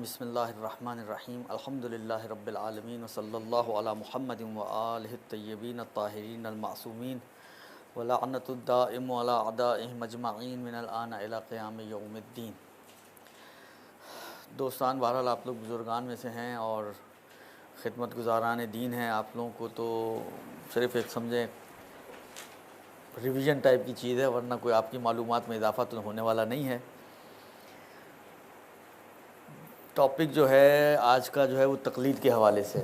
الرجیم بسم اللہ الرحمن الرحیم الحمدللہ رب العالمین وصلی اللہ علی محمد وآلہ الطیبین الطاہرین المعصومین ولعنت الدائم علی اعدائہم اجمعین من الآن الی قیام یوم الدین۔ دوستان، بہرحال آپ لوگ بزرگان میں سے ہیں اور خدمت گزاران دین ہیں۔ آپ لوگوں کو تو صرف ایک سمجھیں ریویژن ٹائپ کی چیز ہے، ورنہ کوئی آپ کی معلومات میں اضافہ تو ہونے والا نہیں ہے۔ ٹاپک جو ہے آج کا جو ہے وہ تقلید کے حوالے سے۔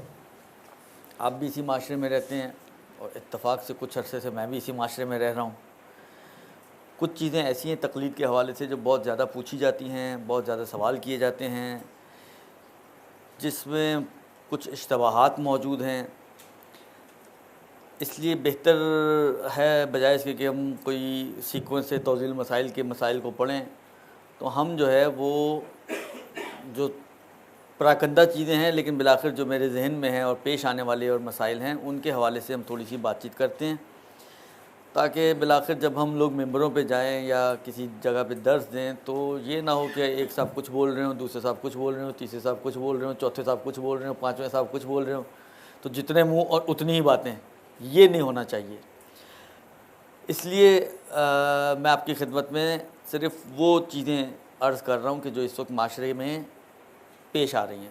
آپ بھی اسی معاشرے میں رہتے ہیں اور اتفاق سے کچھ عرصے سے میں بھی اسی معاشرے میں رہ رہا ہوں۔ کچھ چیزیں ایسی ہیں تقلید کے حوالے سے جو بہت زیادہ پوچھی جاتی ہیں، بہت زیادہ سوال کیے جاتے ہیں، جس میں کچھ اشتباہات موجود ہیں۔ اس لیے بہتر ہے بجائے اس کے کہ ہم کوئی سیکوینس سے توضیح المسائل کے مسائل کو پڑھیں، تو ہم جو ہے وہ جو پراکندہ چیزیں ہیں لیکن بالآخر جو میرے ذہن میں ہیں اور پیش آنے والے اور مسائل ہیں ان کے حوالے سے ہم تھوڑی سی بات چیت کرتے ہیں، تاکہ بالآخر جب ہم لوگ ممبروں پہ جائیں یا کسی جگہ پہ درس دیں تو یہ نہ ہو کہ ایک صاحب کچھ بول رہے ہوں، دوسرے صاحب کچھ بول رہے ہوں، تیسرے صاحب کچھ بول رہے ہوں، چوتھے صاحب کچھ بول رہے ہوں، پانچویں صاحب کچھ بول رہے ہوں، تو جتنے منہ اور اتنی ہی باتیں، یہ نہیں ہونا چاہیے۔ اس لیے میں آپ کی خدمت میں صرف وہ چیزیں عرض کر رہا ہوں کہ جو اس وقت معاشرے میں پیش آ رہی ہیں۔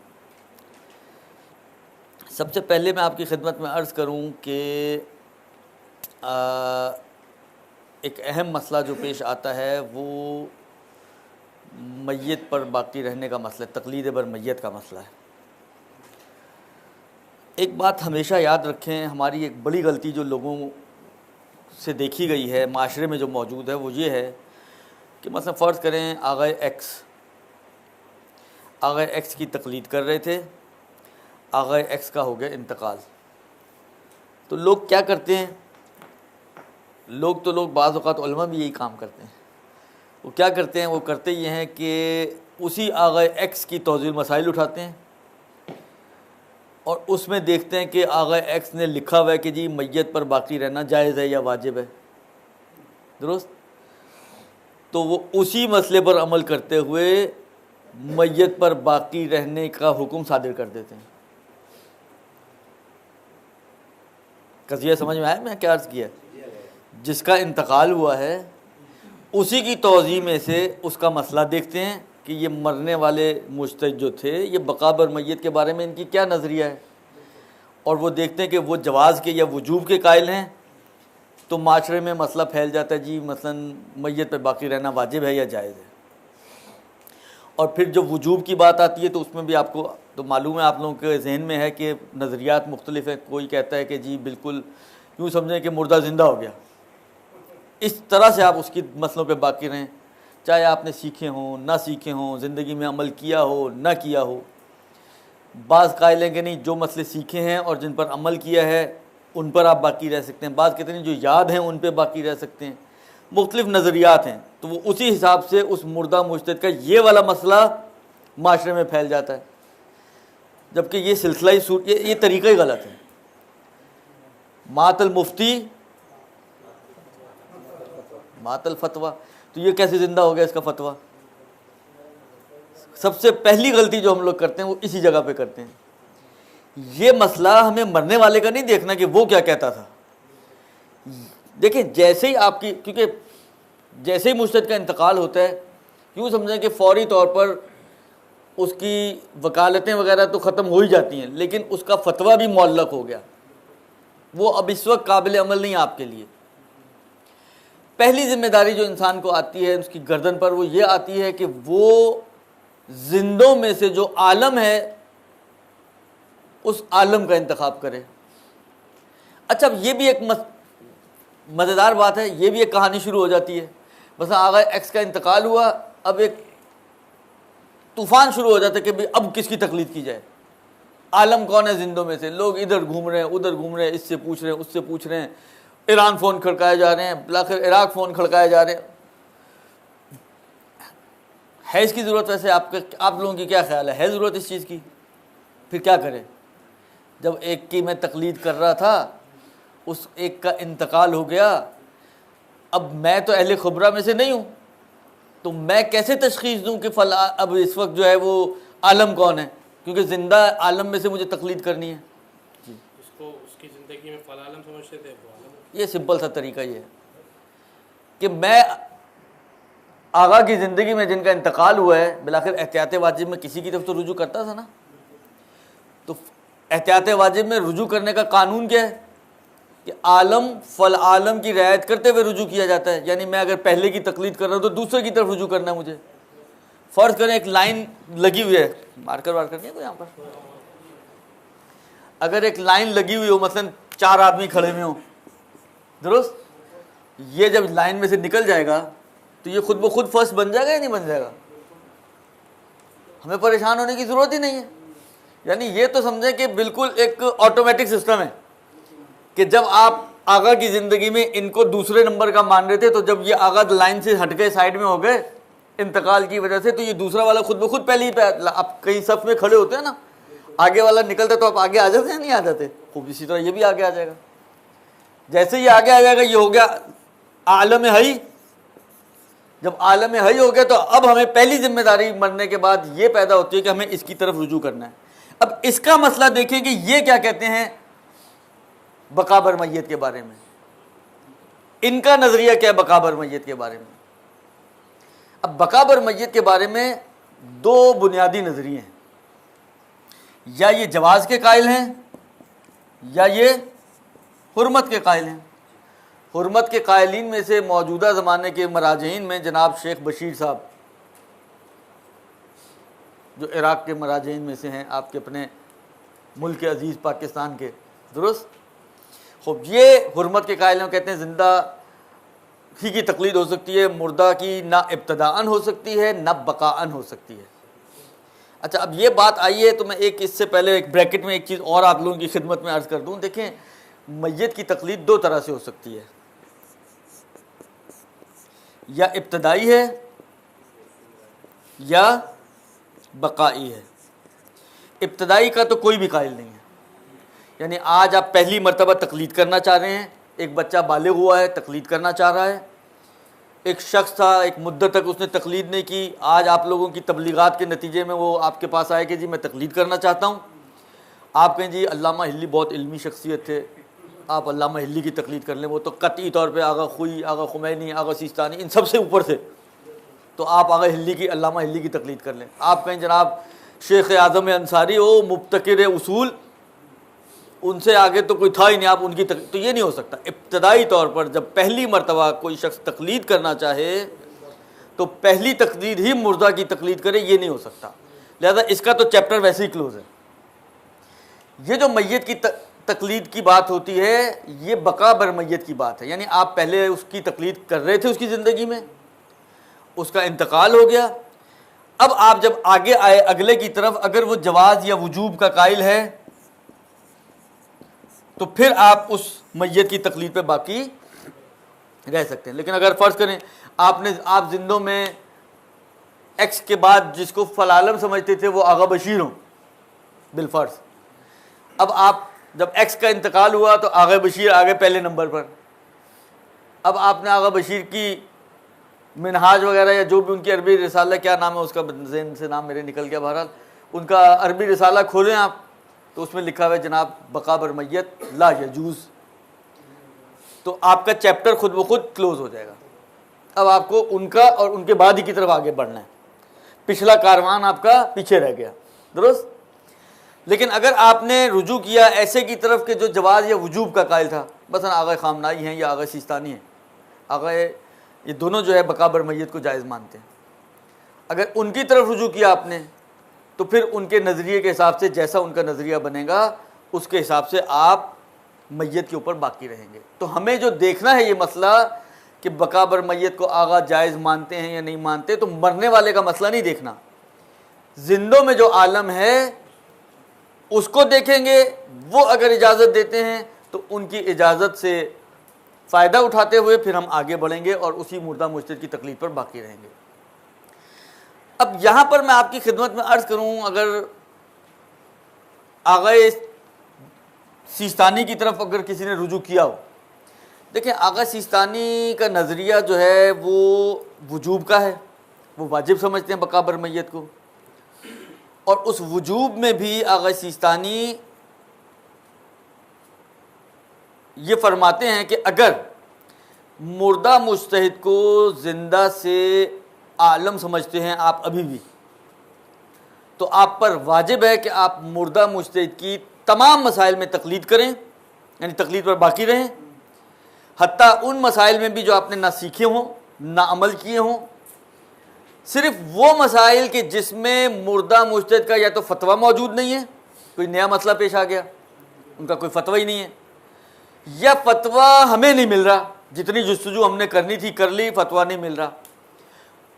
سب سے پہلے میں آپ کی خدمت میں عرض کروں کہ ایک اہم مسئلہ جو پیش آتا ہے وہ میت پر باقی رہنے کا مسئلہ، تقلید بر میت کا مسئلہ ہے۔ ایک بات ہمیشہ یاد رکھیں، ہماری ایک بڑی غلطی جو لوگوں سے دیکھی گئی ہے معاشرے میں جو موجود ہے وہ یہ ہے کہ مثلا فرض کریں آغا ایکس کی تقلید کر رہے تھے، آغا ایکس کا ہو گیا انتقال، تو لوگ کیا کرتے ہیں؟ لوگ بعض اوقات علماء بھی یہی کام کرتے ہیں۔ وہ کیا کرتے ہیں؟ وہ کرتے یہ ہیں کہ اسی آغا ایکس کی توضیح المسائل اٹھاتے ہیں اور اس میں دیکھتے ہیں کہ آغا ایکس نے لکھا ہوا ہے کہ جی میت پر باقی رہنا جائز ہے یا واجب ہے، درست؟ تو وہ اسی مسئلے پر عمل کرتے ہوئے میت پر باقی رہنے کا حکم صادر کر دیتے ہیں۔ قضیہ سمجھ میں آیا میں کیا عرض کیا؟ جس کا انتقال ہوا ہے اسی کی توضیح میں سے اس کا مسئلہ دیکھتے ہیں کہ یہ مرنے والے مجتہد جو تھے یہ بقا بر میت کے بارے میں ان کی کیا نظریہ ہے، اور وہ دیکھتے ہیں کہ وہ جواز کے یا وجوب کے قائل ہیں، تو معاشرے میں مسئلہ پھیل جاتا ہے جی مثلا میت پہ باقی رہنا واجب ہے یا جائز ہے۔ اور پھر جو وجوب کی بات آتی ہے تو اس میں بھی آپ کو تو معلوم ہے، آپ لوگوں کے ذہن میں ہے کہ نظریات مختلف ہیں۔ کوئی کہتا ہے کہ جی بالکل یوں سمجھیں کہ مردہ زندہ ہو گیا، اس طرح سے آپ اس کی مسئلوں پہ باقی رہیں، چاہے آپ نے سیکھے ہوں نہ سیکھے ہوں، زندگی میں عمل کیا ہو نہ کیا ہو۔ بعض قائل ہیں کہ نہیں، جو مسئلے سیکھے ہیں اور جن پر عمل کیا ہے ان پر آپ باقی رہ سکتے ہیں، بعض کہتے ہیں جو یاد ہیں ان پہ باقی رہ سکتے ہیں۔ مختلف نظریات ہیں، تو وہ اسی حساب سے اس مردہ مجتہد کا یہ والا مسئلہ معاشرے میں پھیل جاتا ہے، جبکہ یہ سلسلہ ہی یہ طریقہ ہی غلط ہے۔ مات المفتی مات الفتویٰ، تو یہ کیسے زندہ ہو گیا اس کا فتویٰ؟ سب سے پہلی غلطی جو ہم لوگ کرتے ہیں وہ اسی جگہ پہ کرتے ہیں۔ یہ مسئلہ ہمیں مرنے والے کا نہیں دیکھنا کہ وہ کیا کہتا تھا۔ دیکھیں جیسے ہی آپ کی، کیونکہ جیسے ہی مجتہد کا انتقال ہوتا ہے یوں سمجھیں کہ فوری طور پر اس کی وکالتیں وغیرہ تو ختم ہو ہی جاتی ہیں، لیکن اس کا فتویٰ بھی معلق ہو گیا، وہ اب اس وقت قابل عمل نہیں آپ کے لیے۔ پہلی ذمہ داری جو انسان کو آتی ہے اس کی گردن پر وہ یہ آتی ہے کہ وہ زندوں میں سے جو عالم ہے اس عالم کا انتخاب کرے۔ اچھا، اب یہ بھی ایک مزیدار بات ہے، یہ بھی ایک کہانی شروع ہو جاتی ہے۔ بس آغا ایکس کا انتقال ہوا، اب ایک طوفان شروع ہو جاتا ہے کہ اب کس کی تقلید کی جائے، عالم کون ہے زندوں میں سے؟ لوگ ادھر گھوم رہے ہیں ادھر گھوم رہے ہیں، اس سے پوچھ رہے ہیں اس سے پوچھ رہے ہیں، ایران فون کھڑکائے جا رہے ہیں، بالآخر عراق فون کھڑکائے جا رہے ہیں۔ ہے اس کی ضرورت؟ ویسے آپ لوگوں کی کیا خیال ہے ضرورت اس چیز کی؟ پھر کیا کریں؟ جب ایک کی میں تقلید کر رہا تھا، اس ایک کا انتقال ہو گیا، اب میں تو اہل خبرہ میں سے نہیں ہوں، تو میں کیسے تشخیص دوں کہ اب اس وقت جو ہے وہ عالم کون ہے، کیونکہ زندہ عالم میں سے مجھے تقلید کرنی ہے. اس کو اس کی زندگی میں فلا عالم سمجھتے تھے وہ عالم. یہ سمپل سا طریقہ یہ ہے کہ میں آغا کی زندگی میں جن کا انتقال ہوا ہے، بالآخر احتیاط واجب میں کسی کی طرف تو رجوع کرتا تھا نا. تو احتیاط واجب میں رجوع کرنے کا قانون کیا ہے کہ عالم فل عالم کی رعایت کرتے ہوئے رجوع کیا جاتا ہے. یعنی میں اگر پہلے کی تقلید کر رہا ہوں تو دوسرے کی طرف رجوع کرنا ہے مجھے. فرض کریں ایک لائن لگی ہوئی ہے، مارکر وارکر نہیں ہے کوئی یہاں پر، اگر ایک لائن لگی ہوئی ہو، مثلا 4 آدمی کھڑے ہوئے ہوں، درست، یہ جب لائن میں سے نکل جائے گا تو یہ خود بخود فرسٹ بن جائے گا یا نہیں بن جائے گا؟ ہمیں پریشان ہونے کی ضرورت ہی نہیں ہے. یعنی یہ تو سمجھیں کہ بالکل ایک آٹومیٹک سسٹم ہے کہ جب آپ آغا کی زندگی میں ان کو دوسرے نمبر کا مان رہے تھے، تو جب یہ آغا لائن سے ہٹ گئے، سائڈ میں ہو گئے انتقال کی وجہ سے، تو یہ دوسرا والا خود بخود پہلے ہی پہ، آپ کہیں صف میں کھڑے ہوتے ہیں نا، آگے والا نکلتا تو آپ آگے آ جاتے ہیں نہیں آ جاتے؟ خوب اسی طرح یہ بھی آگے آ جائے گا. جیسے یہ آگے آ جائے گا، یہ ہو گیا عالم حی. جب عالم حی ہو گیا تو اب ہمیں پہلی ذمہ داری مرنے کے بعد یہ پیدا ہوتی ہے کہ ہمیں اس کی طرف رجوع کرنا ہے. اب اس کا مسئلہ دیکھیں کہ یہ کیا کہتے ہیں بقا بر میت کے بارے میں، ان کا نظریہ کیا ہے بقا بر میت کے بارے میں. اب بقا بر میت کے بارے میں 2 بنیادی نظریے ہیں، یا یہ جواز کے قائل ہیں یا یہ حرمت کے قائل ہیں. حرمت کے قائلین میں سے موجودہ زمانے کے مراجعین میں جناب شیخ بشیر صاحب، جو عراق کے مراجعین میں سے ہیں، آپ کے اپنے ملک عزیز پاکستان کے، درست. خوب، یہ حرمت کے قائل ہیں، کہتے ہیں زندہ ہی کی تقلید ہو سکتی ہے، مردہ کی نہ ابتداءً ہو سکتی ہے نہ بقاءً ہو سکتی ہے. اچھا، اب یہ بات آئی ہے تو میں اس سے پہلے ایک بریکٹ میں ایک چیز اور آپ لوگوں کی خدمت میں عرض کر دوں. دیکھیں، میت کی تقلید 2 طرح سے ہو سکتی ہے، یا ابتدائی ہے یا بقائی ہے. ابتدائی کا تو کوئی بھی قائل نہیں ہے. یعنی آج آپ پہلی مرتبہ تقلید کرنا چاہ رہے ہیں، ایک بچہ بالغ ہوا ہے، تقلید کرنا چاہ رہا ہے. ایک شخص تھا، ایک مدت تک اس نے تقلید نہیں کی، آج آپ لوگوں کی تبلیغات کے نتیجے میں وہ آپ کے پاس آئے کہ جی میں تقلید کرنا چاہتا ہوں. آپ کہیں جی علامہ ہلی بہت علمی شخصیت تھے، آپ علامہ ہلی کی تقلید کر لیں، وہ تو قطعی طور پہ آغا خوئی، آغا خمینی، آغا سیستانی، ان سب سے اوپر تھے، تو آپ آغا ہلی کی، علامہ ہلی کی تقلید کر لیں. آپ کہیں جناب شیخ اعظم انصاری ہو، مبتکر اصول، ان سے آگے تو کوئی تھا ہی نہیں، آپ ان کی تقلید، تو یہ نہیں ہو سکتا. ابتدائی طور پر جب پہلی مرتبہ کوئی شخص تقلید کرنا چاہے تو پہلی تقلید ہی مردہ کی تقلید کرے، یہ نہیں ہو سکتا. لہذا اس کا تو چیپٹر ویسے ہی کلوز ہے. یہ جو میت کی تقلید کی بات ہوتی ہے، یہ بقا بر میت کی بات ہے. یعنی آپ پہلے اس کی تقلید کر رہے تھے اس کی زندگی میں، اس کا انتقال ہو گیا، اب آپ جب آگے آئے اگلے کی طرف، اگر وہ جواز یا وجوب کا قائل ہے تو پھر آپ اس میت کی تقلید پہ باقی رہ سکتے ہیں. لیکن اگر فرض کریں آپ زندوں میں ایکس کے بعد جس کو فل عالم سمجھتے تھے وہ آغا بشیر ہوں بالفرض، اب آپ جب ایکس کا انتقال ہوا تو آغا بشیر آگے پہلے نمبر پر. اب آپ نے آغا بشیر کی منہاج وغیرہ یا جو بھی ان کی عربی رسالہ، کیا نام ہے اس کا، ذہن سے نام میرے نکل گیا، بہرحال ان کا عربی رسالہ کھولیں آپ تو اس میں لکھا ہوا ہے جناب بقا بر میت لا یجوز، تو آپ کا چیپٹر خود بخود کلوز ہو جائے گا. اب آپ کو ان کا اور ان کے بعد ہی کی طرف آگے بڑھنا ہے، پچھلا کاروان آپ کا پیچھے رہ گیا، درست. لیکن اگر آپ نے رجوع کیا ایسے کی طرف کہ جو جواز یا وجوب کا قائل تھا، مثلا آغا خامنائی ہیں یا آغا سیستانی ہیں، آغا یہ دونوں جو ہے بقا بر میت کو جائز مانتے ہیں، اگر ان کی طرف رجوع کیا آپ نے تو پھر ان کے نظریے کے حساب سے جیسا ان کا نظریہ بنے گا اس کے حساب سے آپ میت کے اوپر باقی رہیں گے. تو ہمیں جو دیکھنا ہے یہ مسئلہ کہ بقا بر میت کو آغا جائز مانتے ہیں یا نہیں مانتے، تو مرنے والے کا مسئلہ نہیں دیکھنا، زندوں میں جو عالم ہے اس کو دیکھیں گے. وہ اگر اجازت دیتے ہیں تو ان کی اجازت سے فائدہ اٹھاتے ہوئے پھر ہم آگے بڑھیں گے اور اسی مردہ مجتہد کی تقلید پر باقی رہیں گے. اب یہاں پر میں آپ کی خدمت میں عرض کروں، اگر آغا سیستانی کی طرف اگر کسی نے رجوع کیا ہو، دیکھیں آغا سیستانی کا نظریہ جو ہے وہ وجوب کا ہے، وہ واجب سمجھتے ہیں بقا بر میت کو. اور اس وجوب میں بھی آغا سیستانی یہ فرماتے ہیں کہ اگر مردہ مجتہد کو زندہ سے عالم سمجھتے ہیں آپ ابھی بھی، تو آپ پر واجب ہے کہ آپ مردہ مجتہد کی تمام مسائل میں تقلید کریں، یعنی تقلید پر باقی رہیں، حتیٰ ان مسائل میں بھی جو آپ نے نہ سیکھے ہوں نہ عمل کیے ہوں، صرف وہ مسائل کہ جس میں مردہ مجتہد کا یا تو فتویٰ موجود نہیں ہے، کوئی نیا مسئلہ پیش آ گیا، ان کا کوئی فتویٰ ہی نہیں ہے، یا فتویٰ ہمیں نہیں مل رہا، جتنی جستجو ہم نے کرنی تھی کر لی، فتویٰ نہیں مل رہا،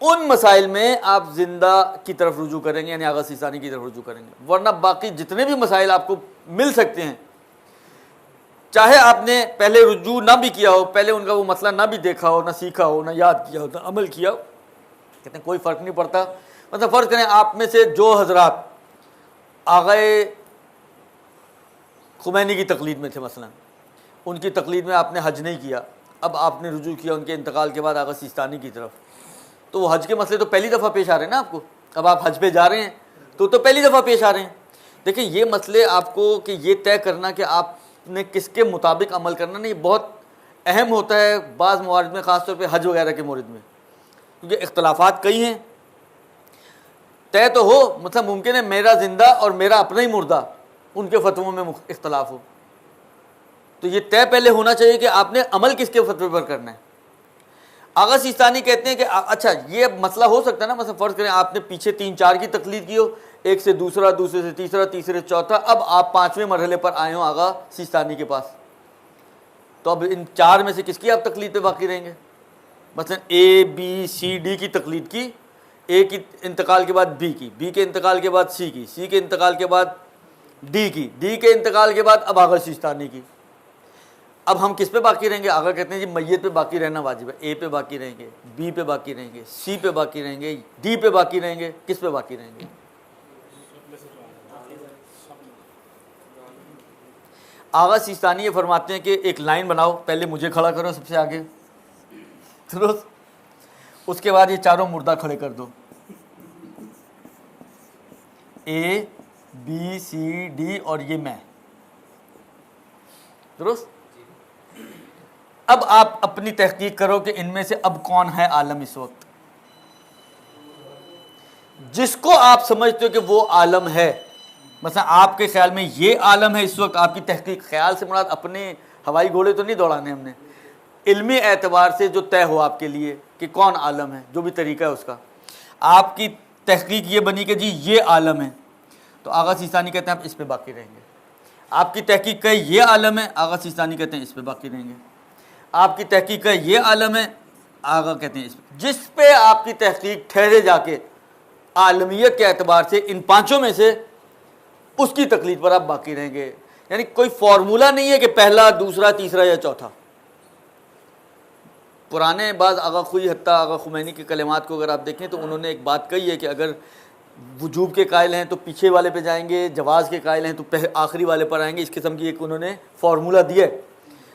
ان مسائل میں آپ زندہ کی طرف رجوع کریں گے، یعنی آغا سیستانی کی طرف رجوع کریں گے۔ ورنہ باقی جتنے بھی مسائل آپ کو مل سکتے ہیں، چاہے آپ نے پہلے رجوع نہ بھی کیا ہو، پہلے ان کا وہ مسئلہ نہ بھی دیکھا ہو، نہ سیکھا ہو، نہ یاد کیا ہو، نہ عمل کیا ہو، کہتے ہیں کوئی فرق نہیں پڑتا۔ مطلب فرض کریں آپ میں سے جو حضرات آغا خمینی کی تقلید میں تھے، مثلا ان کی تقلید میں آپ نے حج نہیں کیا، اب آپ نے رجوع کیا ان کے انتقال کے بعد آغا سیستانی کی طرف، تو وہ حج کے مسئلے تو پہلی دفعہ پیش آ رہے ہیں نا آپ کو، اب آپ حج پہ جا رہے ہیں تو پہلی دفعہ پیش آ رہے ہیں۔ دیکھیں یہ مسئلے آپ کو کہ یہ طے کرنا کہ آپ نے کس کے مطابق عمل کرنا، نہیں بہت اہم ہوتا ہے بعض موارد میں، خاص طور پہ حج وغیرہ کے مورد میں، کیونکہ اختلافات کئی ہیں۔ طے تو ہو، مطلب ممکن ہے میرا زندہ اور میرا اپنا ہی مردہ ان کے فتووں میں اختلاف ہو، تو یہ طے پہلے ہونا چاہیے کہ آپ نے عمل کس کے فتوے پر کرنا ہے۔ آغا سیستانی کہتے ہیں کہ اچھا یہ مسئلہ ہو سکتا ہے نا، مثلا فرض کریں آپ نے پیچھے 3-4 کی تقلید کی ہو، ایک سے دوسرا، دوسرے سے تیسرا، تیسرے سے چوتھا، اب آپ 5ویں مرحلے پر آئے ہوں آغا سیستانی کے پاس، تو اب ان 4 میں سے کس کی آپ تقلید پہ باقی رہیں گے؟ مثلا اے بی سی ڈی کی تقلید کی، اے کی انتقال کے بعد بی کی، بی کے انتقال کے بعد سی کی، سی کے انتقال کے بعد ڈی کی، ڈی کے انتقال کے بعد اب آغا سیستانی کی، اب ہم کس پہ باقی رہیں گے؟ آغا کہتے ہیں جی میت پہ باقی رہنا واجب ہے، اے پہ باقی رہیں گے، بی پہ باقی رہیں گے، سی پہ باقی رہیں گے، ڈی پہ باقی رہیں گے، کس پہ باقی رہیں گے؟ آغا سیستانی یہ فرماتے ہیں کہ ایک لائن بناؤ، پہلے مجھے کھڑا کرو سب سے آگے، درست، اس کے بعد یہ چاروں مردہ کھڑے کر دو، اے بی سی ڈی اور یہ میں، درست۔ اب آپ اپنی تحقیق کرو کہ ان میں سے اب کون ہے عالم اس وقت، جس کو آپ سمجھتے ہو کہ وہ عالم ہے، مثلا آپ کے خیال میں یہ عالم ہے اس وقت، آپ کی تحقیق، خیال سے مراد اپنے ہوائی گھوڑے تو نہیں دوڑانے ہم نے، علمی اعتبار سے جو طے ہو آپ کے لیے کہ کون عالم ہے، جو بھی طریقہ ہے اس کا، آپ کی تحقیق یہ بنی کہ جی یہ عالم ہے، تو آغا سیستانی کہتے ہیں آپ اس پہ باقی رہیں گے۔ آپ کی تحقیق کا یہ عالم ہے، آغا سیستانی کہتے ہیں اس پہ باقی رہیں گے۔ آپ کی تحقیق کا یہ عالم ہے، آغا کہتے ہیں اس پہ، جس پہ آپ کی تحقیق ٹھہرے جا کے عالمیت کے اعتبار سے ان 5 میں سے اس کی تقلید پر آپ باقی رہیں گے۔ یعنی کوئی فارمولہ نہیں ہے کہ پہلا، دوسرا، تیسرا یا چوتھا۔ پرانے بعض آغا خوئی، حتیٰ آغا خمینی کے کلمات کو اگر آپ دیکھیں تو انہوں نے ایک بات کہی ہے کہ اگر وجوب کے قائل ہیں تو پیچھے والے پہ جائیں گے، جواز کے قائل ہیں تو آخری والے پر آئیں گے، اس قسم کی ایک انہوں نے فارمولہ دیا ہے۔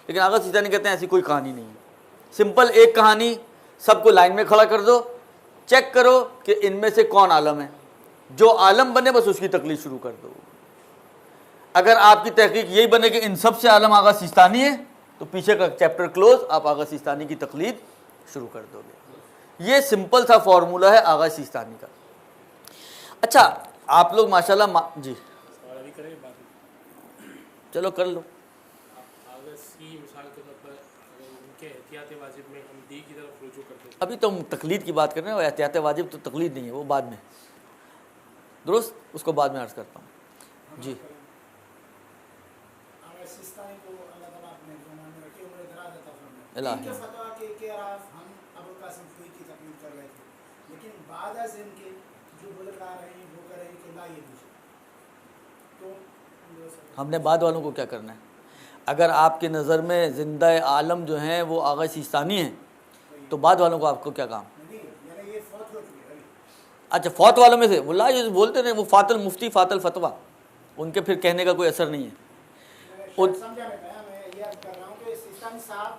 لیکن آغا سیستانی کہتے ہیں ایسی کوئی کہانی نہیں ہے، سمپل ایک کہانی، سب کو لائن میں کھڑا کر دو، چیک کرو کہ ان میں سے کون عالم ہے، جو عالم بنے بس اس کی تقلید شروع کر دو۔ اگر آپ کی تحقیق یہی بنے کہ ان سب سے عالم آغا سیستانی ہے تو پیچھے کا چیپٹر کلوز، آپ آغا سیستانی کی تقلید شروع کر دو گے۔ یہ سمپل سا فارمولہ ہے آغا سیستانی کا۔ اچھا آپ لوگ ماشاءاللہ جی سوال ابھی کریں بات میں؟ چلو کر لو۔ اگر سی مثال کے طور پر اگر ان کے احتیاط واجب میں ہم ڈی کی طرف رجوع کرتے ہیں، ابھی تو ہم تقلید کی بات کر رہے ہیں، اور احتیاط واجب تو تقلید نہیں ہے، وہ بعد میں، درست، اس کو بعد میں عرض کرتا ہوں۔ جی سیستانی کو اللہ تعالیٰ اپنے زمان میں رکھے عمر دراز عطا فرمائے۔ الہی ان کے فتویٰ کے راز ہم ابوالقاسم خوئی کی تقلید کر رہے تھے، لیکن بعد از ان کے جو بزرگ آ رہے ہیں وہ کر رہے ہیں کہ لا یہ دوسرے، تو ہم نے بعد والوں کو کیا کرنا ہے؟ اگر آپ کی نظر میں زندہ عالم جو ہیں وہ آغا سیستانی ہیں تو بعد والوں کو آپ کو کیا کام؟ نہیں، یعنی یہ فوت ہو چکے ابھی۔ اچھا فوت والوں میں سے وہ لا یہ بولتے ہیں وہ فات المفتی فات الفتویٰ، ان کے پھر کہنے کا کوئی اثر نہیں ہے۔ سمجھا میں یہ عرض کر رہا ہوں کہ سیستانی صاحب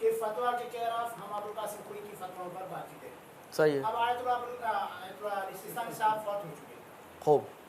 کے فتویٰ کے خلاف ہم ابوالقاسم خوئی کی فتویٰ پر باقی تھے۔ صحیح ہے، اب آیت اللہ سیستانی صاحب فوت ہو چکے ہیں۔ خوب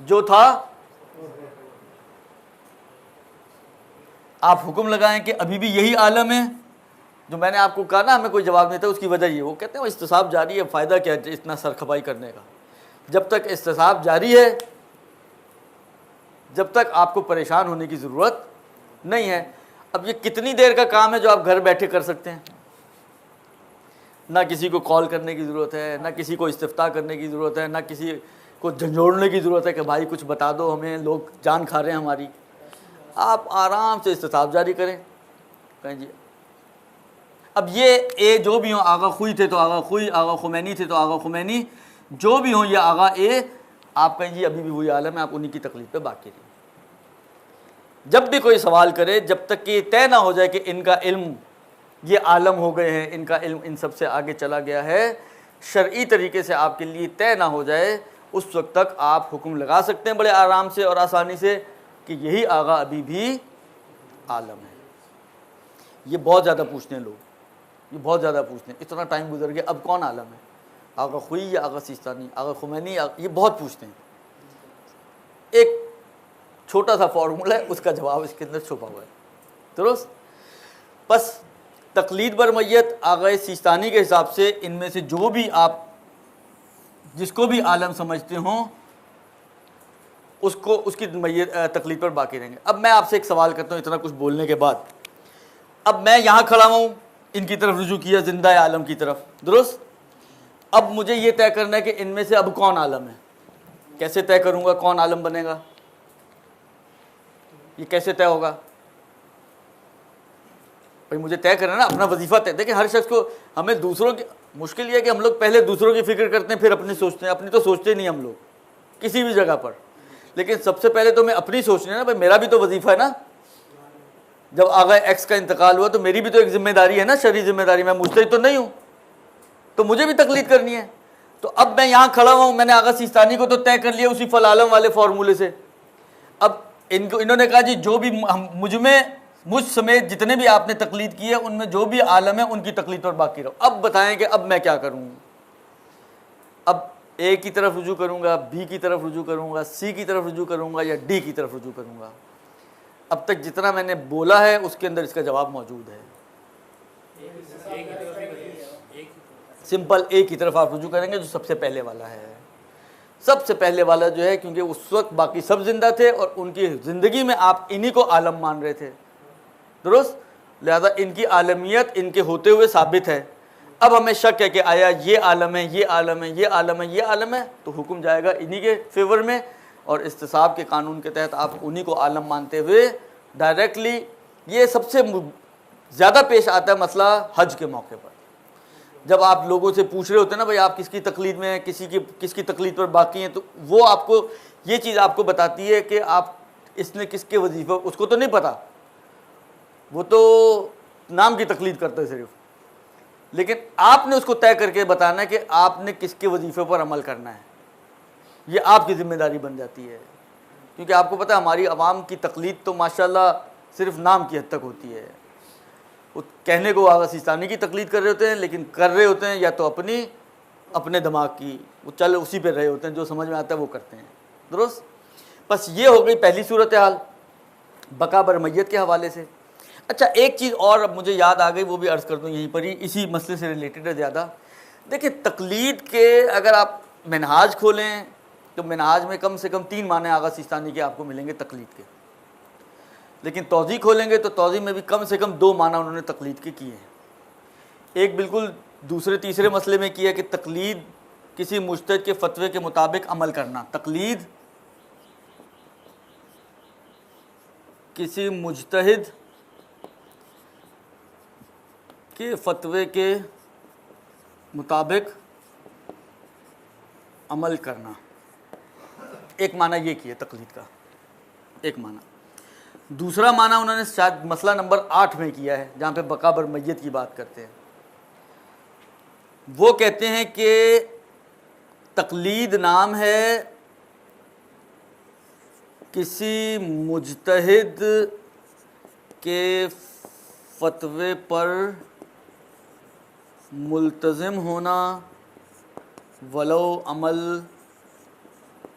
جو تھا آپ حکم لگائیں کہ ابھی بھی یہی عالم ہے جو میں نے آپ کو کہا نا ہمیں کوئی جواب نہیں تھا، اس کی وجہ یہ وہ کہتے ہیں وہ استصحاب جاری ہے، فائدہ کیا ہے اتنا سرخپائی کرنے کا، جب تک استصحاب جاری ہے جب تک آپ کو پریشان ہونے کی ضرورت نہیں ہے۔ اب یہ کتنی دیر کا کام ہے جو آپ گھر بیٹھے کر سکتے ہیں، نہ کسی کو کال کرنے کی ضرورت ہے، نہ کسی کو استفتاء کرنے کی ضرورت ہے، نہ کسی کو جھنجھوڑنے کی ضرورت ہے کہ بھائی کچھ بتا دو ہمیں، لوگ جان کھا رہے ہیں ہماری۔ آپ آرام سے استصحاب جاری کریں، کہیں جی اب یہ جو بھی ہوں، آغا خوئی تھے تو آغا خوئی، آغا خمینی تھے تو آغا خمینی، جو بھی ہوں یہ آغا آپ کہیں جی ابھی بھی وہی عالم ہے، آپ انہی کی تقلید پہ باقی رہیں۔ جب بھی کوئی سوال کرے، جب تک کہ یہ طے نہ ہو جائے کہ ان کا علم یہ عالم ہو گئے ہیں، ان کا علم ان سب سے آگے چلا گیا ہے، شرعی طریقے سے آپ کے لیے طے نہ ہو جائے، اس وقت تک آپ حکم لگا سکتے ہیں بڑے آرام سے اور آسانی سے کہ یہی آغا ابھی بھی عالم ہے۔ یہ بہت زیادہ پوچھتے ہیں لوگ، یہ بہت زیادہ پوچھتے ہیں، اتنا ٹائم گزر گیا اب کون عالم ہے، آغا خوئی یا آغا سیستانی، آغا خمینی، یہ بہت پوچھتے ہیں۔ ایک چھوٹا سا فارمولہ ہے، اس کا جواب اس کے اندر چھپا ہوا ہے، درست؟ بس تقلید بر میت آغا سیستانی کے حساب سے ان میں سے جو بھی آپ جس کو بھی عالم سمجھتے ہوں اس کی تقلید پر باقی رہیں گے۔ اب میں آپ سے ایک سوال کرتا ہوں اتنا کچھ بولنے کے بعد، اب میں یہاں کھڑا ہوں، ان کی طرف رجوع کیا زندہ عالم کی طرف، درست؟ اب مجھے یہ طے کرنا ہے کہ ان میں سے اب کون عالم ہے۔ کیسے طے کروں گا کون عالم بنے گا؟ یہ کیسے طے ہوگا؟ بھائی مجھے طے کرنا ہے نا، اپنا وظیفہ طے۔ دیکھیں ہر شخص کو، ہمیں دوسروں کی مشکل یہ ہے کہ ہم لوگ پہلے دوسروں کی فکر کرتے ہیں پھر اپنی سوچتے ہیں، اپنی تو سوچتے نہیں ہم لوگ کسی بھی جگہ پر، لیکن سب سے پہلے تو میں اپنی سوچنا ہے نا، بھائی میرا بھی تو وظیفہ ہے نا۔ جب آغا ایکس کا انتقال ہوا تو میری بھی تو ایک ذمہ داری ہے نا، شرعی ذمہ داری، میں مجتہد تو نہیں ہوں، تو مجھے بھی تقلید کرنی ہے۔ تو اب میں یہاں کھڑا ہوں، میں نے آغا سیستانی کو تو طے کر لیا اسی فلالم والے فارمولے سے۔ اب انہوں نے کہا جی جو بھی مجھ سمیت جتنے بھی آپ نے تقلید کی ہے ان میں جو بھی عالم ہے ان کی تقلید پر باقی رہو۔ اب بتائیں کہ اب میں کیا کروں؟ اب اے کی طرف رجوع کروں گا، بی کی طرف رجوع کروں گا، سی کی طرف رجوع کروں گا، یا ڈی کی طرف رجوع کروں گا؟ اب تک جتنا میں نے بولا ہے اس کے اندر اس کا جواب موجود ہے۔ سمپل اے کی طرف آپ رجوع کریں گے جو سب سے پہلے والا ہے، سب سے پہلے والا جو ہے، کیونکہ اس وقت باقی سب زندہ تھے اور ان کی زندگی میں آپ انہی کو عالم مان رہے تھے، درست؟ لہذا ان کی عالمیت ان کے ہوتے ہوئے ثابت ہے۔ اب ہمیں شک ہے کہ آیا یہ عالم ہے، یہ عالم ہے، یہ عالم ہے، یہ عالم ہے، تو حکم جائے گا انہی کے فیور میں، اور استصحاب کے قانون کے تحت آپ انہی کو عالم مانتے ہوئے ڈائریکٹلی۔ یہ سب سے زیادہ پیش آتا ہے مسئلہ حج کے موقع پر، جب آپ لوگوں سے پوچھ رہے ہوتے ہیں نا بھائی آپ کس کی تقلید میں ہیں، کس کی تقلید پر باقی ہیں، تو وہ آپ کو یہ چیز آپ کو بتاتی ہے کہ آپ اس نے کس کے وظیفے، اس کو تو نہیں پتا، وہ تو نام کی تقلید کرتا ہے صرف، لیکن آپ نے اس کو طے کر کے بتانا ہے کہ آپ نے کس کے وظیفے پر عمل کرنا ہے، یہ آپ کی ذمہ داری بن جاتی ہے۔ کیونکہ آپ کو پتہ ہے ہماری عوام کی تقلید تو ماشاءاللہ صرف نام کی حد تک ہوتی ہے، وہ کہنے کو آغا سیستانی کی تقلید کر رہے ہوتے ہیں لیکن کر رہے ہوتے ہیں یا تو اپنے دماغ کی، وہ چل اسی پہ رہے ہوتے ہیں، جو سمجھ میں آتا ہے وہ کرتے ہیں، درست؟ بس یہ ہو گئی پہلی صورتحال بقا بر میت کے حوالے سے۔ اچھا ایک چیز اور اب مجھے یاد آ گئی، وہ بھی عرض کر دوں یہیں پر ہی، اسی مسئلے سے ریلیٹڈ ہے زیادہ۔ دیکھیں تقلید کے اگر آپ منہاج کھولیں تو منہاج میں کم سے کم 3 معنی آغا سیستانی کے آپ کو ملیں گے تقلید کے، لیکن توضیح کھولیں گے تو توضیح میں بھی کم سے کم 2 معنی انہوں نے تقلید کے کیے ہیں۔ ایک بالکل دوسرے تیسرے مسئلے میں کیا کہ تقلید کسی مجتہد کے فتوے کے مطابق عمل کرنا، تقلید کسی مجتہد کے فتوے کے مطابق عمل کرنا، ایک معنی یہ کیا تقلید کا، ایک معنی۔ دوسرا معنی انہوں نے شاید مسئلہ نمبر 8 میں کیا ہے جہاں پہ بقا بر میت کی بات کرتے ہیں، وہ کہتے ہیں کہ تقلید نام ہے کسی مجتہد کے فتوے پر ملتزم ہونا ولو عمل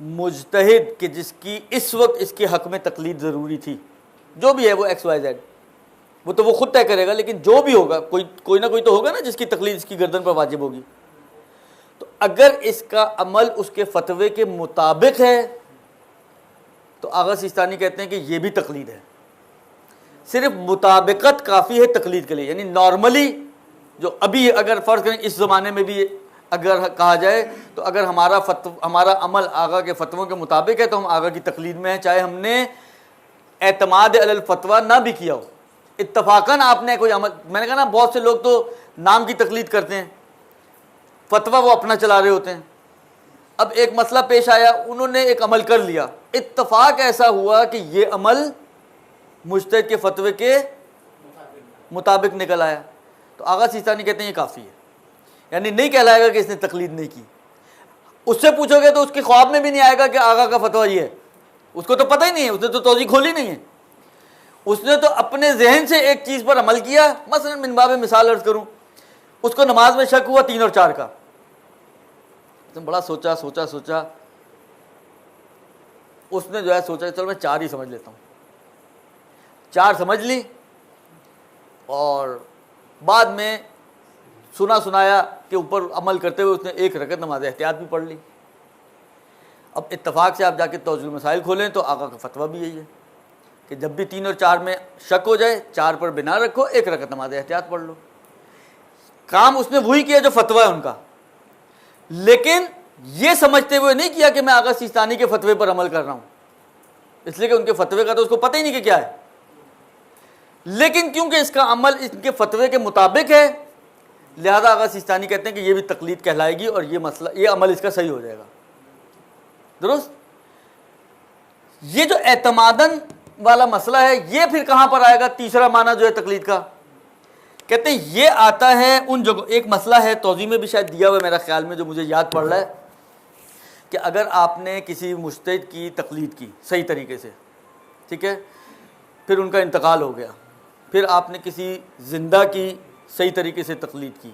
مجتہد کہ جس کی اس وقت اس کے حق میں تقلید ضروری تھی، جو بھی ہے وہ ایکس وائی زیڈ، وہ تو وہ خود طے کرے گا، لیکن جو بھی ہوگا کوئی نہ کوئی تو ہوگا نا جس کی تقلید اس کی گردن پر واجب ہوگی. تو اگر اس کا عمل اس کے فتوے کے مطابق ہے تو آغا سیستانی کہتے ہیں کہ یہ بھی تقلید ہے. صرف مطابقت کافی ہے تقلید کے لیے. یعنی نارملی جو ابھی اگر فرض کریں اس زمانے میں بھی اگر کہا جائے تو اگر ہمارا عمل آغا کے فتووں کے مطابق ہے تو ہم آغا کی تقلید میں ہیں، چاہے ہم نے اعتماد علی الفتویٰ نہ بھی کیا ہو. اتفاقاً آپ نے کوئی عمل، میں نے کہا نا بہت سے لوگ تو نام کی تقلید کرتے ہیں، فتویٰ وہ اپنا چلا رہے ہوتے ہیں. اب ایک مسئلہ پیش آیا، انہوں نے ایک عمل کر لیا، اتفاق ایسا ہوا کہ یہ عمل مجتہد کے فتوے کے مطابق نکل آیا، تو آغا سیستانی کہتے ہیں یہ کافی ہے. یعنی نہیں کہلائے گا کہ اس نے تقلید نہیں کی. اس سے پوچھو گے تو اس کے خواب میں بھی نہیں آئے گا کہ آغا کا فتویٰ یہ ہے، اس کو تو پتہ ہی نہیں ہے، اس نے تو توضیح کھولی نہیں ہے. اس نے تو اپنے ذہن سے ایک چیز پر عمل کیا. مثلا من باب مثال عرض کروں، اس کو نماز میں شک ہوا 3 اور 4 کا، بڑا سوچا اس نے جو ہے سوچا چلو میں 4 ہی سمجھ لیتا ہوں. 4 سمجھ لی اور بعد میں سنایا کہ اوپر عمل کرتے ہوئے اس نے 1 رکعت نماز احتیاط بھی پڑھ لی. اب اتفاق سے آپ جا کے توضیح المسائل کھولیں تو آقا کا فتویٰ بھی یہی ہے کہ جب بھی 3 اور 4 میں شک ہو جائے 4 پر بنا رکھو، 1 رکعت نماز احتیاط پڑھ لو. کام اس نے وہی کیا جو فتویٰ ہے ان کا، لیکن یہ سمجھتے ہوئے نہیں کیا کہ میں آغا سیستانی کے فتوے پر عمل کر رہا ہوں، اس لیے کہ ان کے فتوے کا تو اس کو پتہ ہی نہیں کہ کیا ہے. لیکن کیونکہ اس کا عمل ان کے فتوے کے مطابق ہے لہذا آغا سیستانی کہتے ہیں کہ یہ بھی تقلید کہلائے گی اور یہ عمل اس کا صحیح ہو جائے گا. درست. یہ جو اعتمادن والا مسئلہ ہے یہ پھر کہاں پر آئے گا؟ تیسرا معنی جو ہے تقلید کا، کہتے ہیں یہ آتا ہے ان جگہ. ایک مسئلہ ہے توضیح میں بھی شاید دیا ہوا ہے میرا خیال میں جو مجھے یاد پڑ رہا ہے، کہ اگر آپ نے کسی مجتہد کی تقلید کی صحیح طریقے سے، ٹھیک ہے، پھر ان کا انتقال ہو گیا، پھر آپ نے کسی زندہ کی صحیح طریقے سے تقلید کی،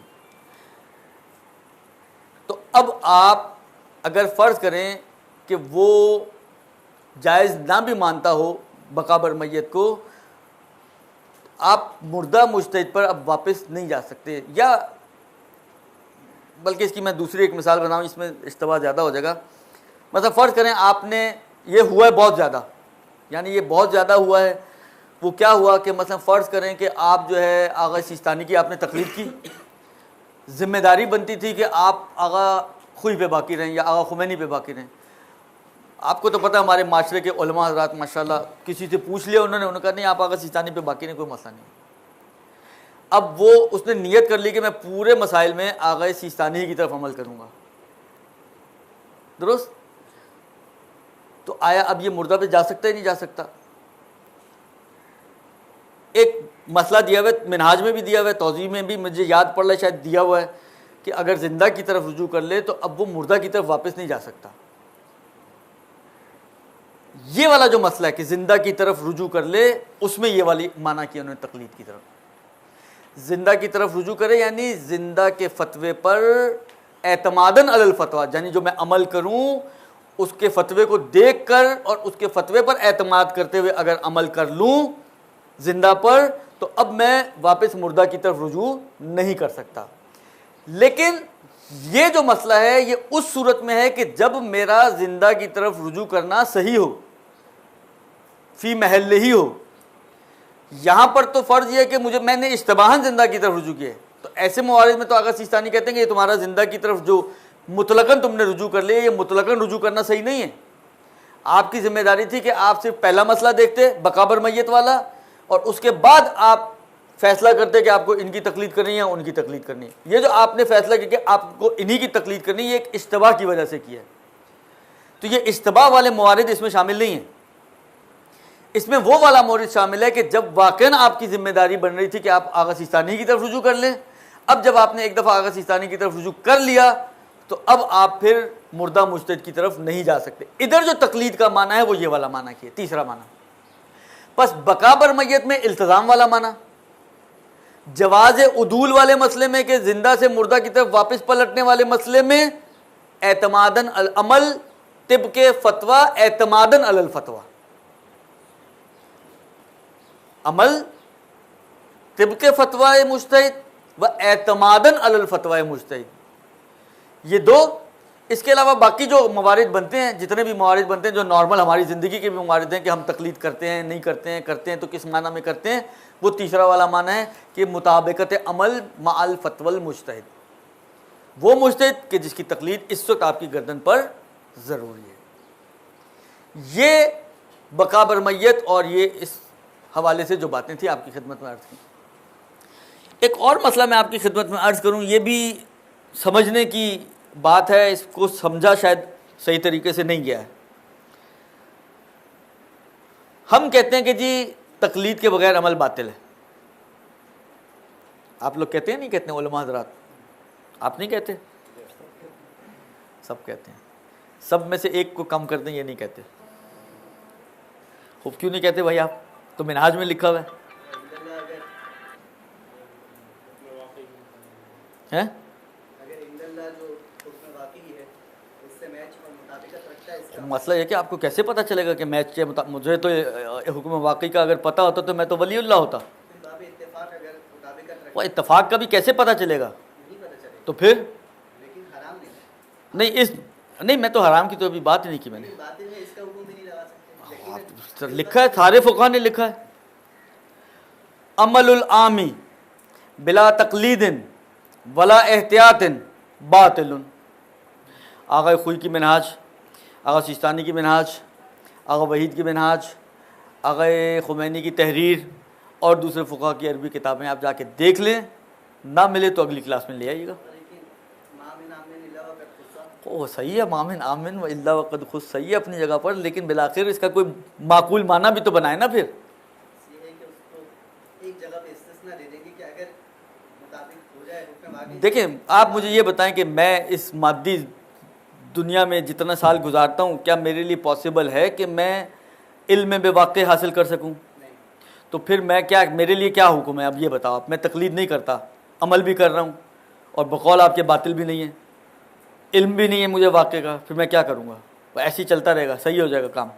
تو اب آپ اگر فرض کریں کہ وہ جائز نہ بھی مانتا ہو بقا بر میت کو، آپ مردہ مجتہد پر اب واپس نہیں جا سکتے. یا بلکہ اس کی میں دوسری ایک مثال بناؤں، اس میں اشتباہ زیادہ ہو جائے گا. مثلا فرض کریں آپ نے یہ ہوا ہے بہت زیادہ، یعنی یہ بہت زیادہ ہوا ہے. وہ کیا ہوا کہ مثلا فرض کریں کہ آپ جو ہے آغا سیستانی کی آپ نے تقلید کی، ذمہ داری بنتی تھی کہ آپ آغا خوئی پہ باقی رہیں یا آغا خمینی پہ باقی رہیں. آپ کو تو پتہ ہے ہمارے معاشرے کے علماء حضرات ماشاءاللہ کسی سے پوچھ لیا انہوں نے کہا نہیں آپ آغا سیستانی پہ باقی نہیں، کوئی مسئلہ نہیں. اب وہ اس نے نیت کر لی کہ میں پورے مسائل میں آغا سیستانی کی طرف عمل کروں گا. درست. تو آیا اب یہ مردہ پہ جا سکتا ہے نہیں جا سکتا؟ ایک مسئلہ دیا ہوا ہے، منہاج میں بھی دیا ہوا ہے، توضیح میں بھی مجھے یاد پڑ رہا ہے شاید دیا ہوا ہے کہ اگر زندہ کی طرف رجوع کر لے تو اب وہ مردہ کی طرف واپس نہیں جا سکتا. یہ والا جو مسئلہ ہے کہ زندہ کی طرف رجوع کر لے، اس میں یہ والی معنی کیا انہوں نے تقلید کی طرف. زندہ کی طرف رجوع کرے یعنی زندہ کے فتوے پر اعتماداً علی الفتویٰ، یعنی جو میں عمل کروں اس کے فتوے کو دیکھ کر اور اس کے فتوے پر اعتماد کرتے ہوئے اگر عمل کر لوں زندہ پر تو اب میں واپس مردہ کی طرف رجوع نہیں کر سکتا. لیکن یہ جو مسئلہ ہے یہ اس صورت میں ہے کہ جب میرا زندہ کی طرف رجوع کرنا صحیح ہو، فی محل ہی ہو. یہاں پر تو فرض یہ ہے کہ میں نے اشتباہاً زندہ کی طرف رجوع کیا ہے، تو ایسے موارد میں تو آغا سیستانی کہتے ہیں کہ یہ تمہارا زندہ کی طرف جو مطلقاً تم نے رجوع کر لیا، یہ مطلقاً رجوع کرنا صحیح نہیں ہے. آپ کی ذمہ داری تھی کہ آپ صرف پہلا مسئلہ دیکھتے بقا بر میت والا اور اس کے بعد آپ فیصلہ کرتے کہ آپ کو ان کی تقلید کرنی ہے یا ان کی تقلید کرنی ہے. یہ جو آپ نے فیصلہ کیا کہ آپ کو انہی کی تقلید کرنی ہے، یہ ایک اشتباہ کی وجہ سے کیا ہے. تو یہ اشتباہ والے موارد اس میں شامل نہیں ہیں. اس میں وہ والا مورد شامل ہے کہ جب واقعاً آپ کی ذمہ داری بن رہی تھی کہ آپ آغا سیستانی کی طرف رجوع کر لیں. اب جب آپ نے ایک دفعہ آغا سیستانی کی طرف رجوع کر لیا تو اب آپ پھر مردہ مجتہد کی طرف نہیں جا سکتے. ادھر جو تقلید کا معنی ہے وہ یہ والا معنی کیا، تیسرا معنی. پس بقا بر میت میں التزام والا معنی، جواز عدول والے مسئلے میں کہ زندہ سے مردہ کی طرف واپس پلٹنے والے مسئلے میں اعتماداً العمل طب کے فتویٰ اعتماداً علی الفتویٰ، عمل طب کے فتویٰ مجتہد و اعتماداً علی الفتویٰ مجتہد، یہ دو۔ اس کے علاوہ باقی جو موارد بنتے ہیں، جتنے بھی موارد بنتے ہیں جو نارمل ہماری زندگی کے بھی موارد ہیں کہ ہم تقلید کرتے ہیں نہیں کرتے ہیں، کرتے ہیں تو کس معنی میں کرتے ہیں، وہ تیسرا والا معنی ہے کہ مطابقت عمل مع الفتوی المجتہد، وہ مجتہد کہ جس کی تقلید اس وقت آپ کی گردن پر ضروری ہے۔ یہ بقا برمیت اور یہ اس حوالے سے جو باتیں تھیں آپ کی خدمت میں عرض کی۔ ایک اور مسئلہ میں آپ کی خدمت میں عرض کروں، یہ بھی سمجھنے کی بات ہے، اس کو سمجھا شاید صحیح طریقے سے نہیں گیا ہے۔ ہم کہتے ہیں کہ جی تقلید کے بغیر عمل باطل ہے، آپ لوگ کہتے ہیں نہیں کہتے ہیں علماء حضرات؟ آپ نہیں کہتے؟ سب کہتے ہیں، سب میں سے ایک کو کم کر دیں یہ نہیں کہتے۔ خوب کیوں نہیں کہتے بھائی؟ آپ تو منہاج میں لکھا ہوا ہے۔ مسئلہ یہ کہ آپ کو کیسے پتہ چلے گا کہ میچ کے مطابق؟ مجھے تو حکم واقعی کا اگر پتہ ہوتا تو میں تو ولی اللہ ہوتا۔ وہ اتفاق کا بھی کیسے پتہ چلے گا؟ تو پھر نہیں میں تو حرام کی تو ابھی بات ہی نہیں کی میں نے، لکھا ہے سارے فقہا نے لکھا ہے، عمل العامی بلا تقلید ولا احتیاط باطل۔ آغا خوئی کی منہاج، آغا سیستانی کی منہاج، آغا وحید کی منہاج، آغا خمینی کی تحریر اور دوسرے فقہا کی عربی کتابیں آپ جا کے دیکھ لیں، نہ ملے تو اگلی کلاس میں لے آئیے گا۔ وہ صحیح ہے، مامن آمن و الا وقد خود صحیح ہے اپنی جگہ پر، لیکن بالآخر اس کا کوئی معقول معنی بھی تو بنائے نا۔ پھر دیکھیں آپ مجھے یہ بتائیں کہ میں اس مادی دنیا میں جتنا سال گزارتا ہوں کیا میرے لیے پاسبل ہے کہ میں علم بے واقع حاصل کر سکوں؟ تو پھر میں کیا، میرے لیے کیا حکم ہے اب یہ بتاؤ آپ؟ میں تقلید نہیں کرتا، عمل بھی کر رہا ہوں اور بقول آپ کے باطل بھی نہیں ہے، علم بھی نہیں ہے مجھے واقع کا، پھر میں کیا کروں گا؟ ایسے ہی چلتا رہے گا، صحیح ہو جائے گا کام؟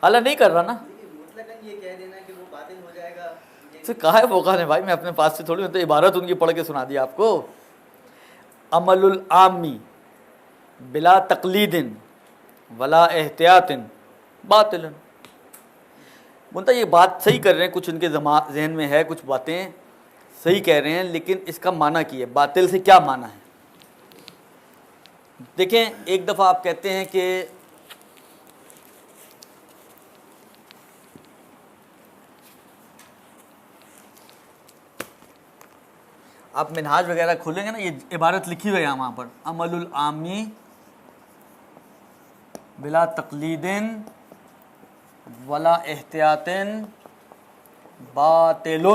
حالہ نہیں کر رہا نا، کہا ہے فقہا نے بھائی، میں اپنے پاس سے تھوڑی، میں تو عبارت ان کی پڑھ کے سنا دی آپ کو۔ عمل العامی بلا تقلید ولا احتیاط باطل۔ بنتا یہ بات صحیح کر رہے ہیں، کچھ ان کے ذہن میں ہے، کچھ باتیں صحیح کہہ رہے ہیں، لیکن اس کا معنی کیا ہے؟ باطل سے کیا معنی ہے؟ دیکھیں ایک دفعہ آپ کہتے ہیں کہ آپ منہاج وغیرہ کھولیں گے نا، یہ عبارت لکھی ہوئی ہے وہاں پر، عمل العامی بلا تقلید ولا احتیاط باطل،